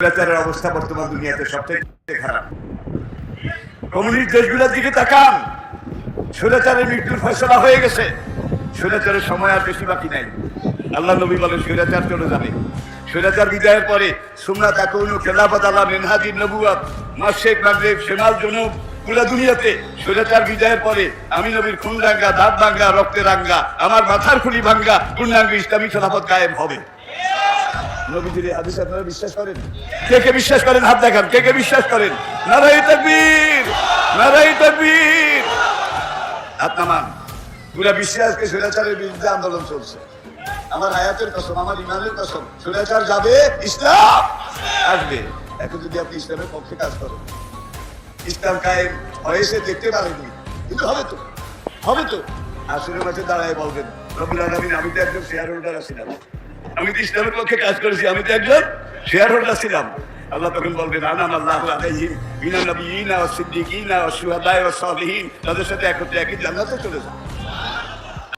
স্বৈরাচারের অবস্থা বর্তমান দুনিয়াতে সবথেকে খারাপ। কমিউনিস্ট দেশগুলোর দিকে তাকান, স্বৈরাচারের মৃত্যুর ফয়সালা হয়ে গেছে, স্বৈরাচারের সময় আর বেশি বাকি নাই। আল্লাহ নবী বলেন স্বৈরাচার চলে যাবে। স্বৈরাচার বিদায়ের পরে সুন্নাত তাকুনু খেলাফত আলা মিনহাজিন নবুওয়াত, মাশরিক মাগরিব শিমাল জনুব, পুরো দুনিয়াতে স্বৈরাচার বিদায়ের পরে আমি নবীর খুন রাঙ্গা, দাঁত ভাঙ্গা, রক্তে রাঙ্গা, আমার মাথার খুলি ভাঙ্গা পূর্ণাঙ্গ ইসলামী খেলাফত কায়েম হবে। নবীজির এই হাদিস আপনারা বিশ্বাস করেন? কে কে বিশ্বাস করেন হাত দেখান, কে কে বিশ্বাস করেন? নারায়ে তাকবীর, নারায়ে তাকবীর। হাত নামান। পুরা বিশ্বাসকে স্বৈরাচারের বিরুদ্ধে আন্দোলন চলছে। আমার হায়াতের কসম, আমার ইমানের কসম, স্বৈরাচার যাবে, ইসলাম আসবে। এখন যদি আপনি ইসলামের পক্ষে কাজ করেন, ইসলাম কায়েম হয়েছে দেখতে পারেননি, কিন্তু হবে তো, হবে তো। আসরের মাঝে দাঁড়ায় বলবেন রব্বুল আলামিন, আমি তো একজন শেয়ার হোল্ডার ছিলাম, আমি তো ইসলামের পক্ষে কাজ করেছি, আমি তো একজন শেয়ার হোল্ডার ছিলাম। আল্লাহ তখন বলবেন আনামাল্লাহু আলাইহিম মিনান নাবিয়িনা ওয়াস সিদ্দিকিনা ওয়াশ শুহাদায়ে ওয়াস সালিহিন, তাদের সাথে একত্রে একই জান্নাতে চলে যান।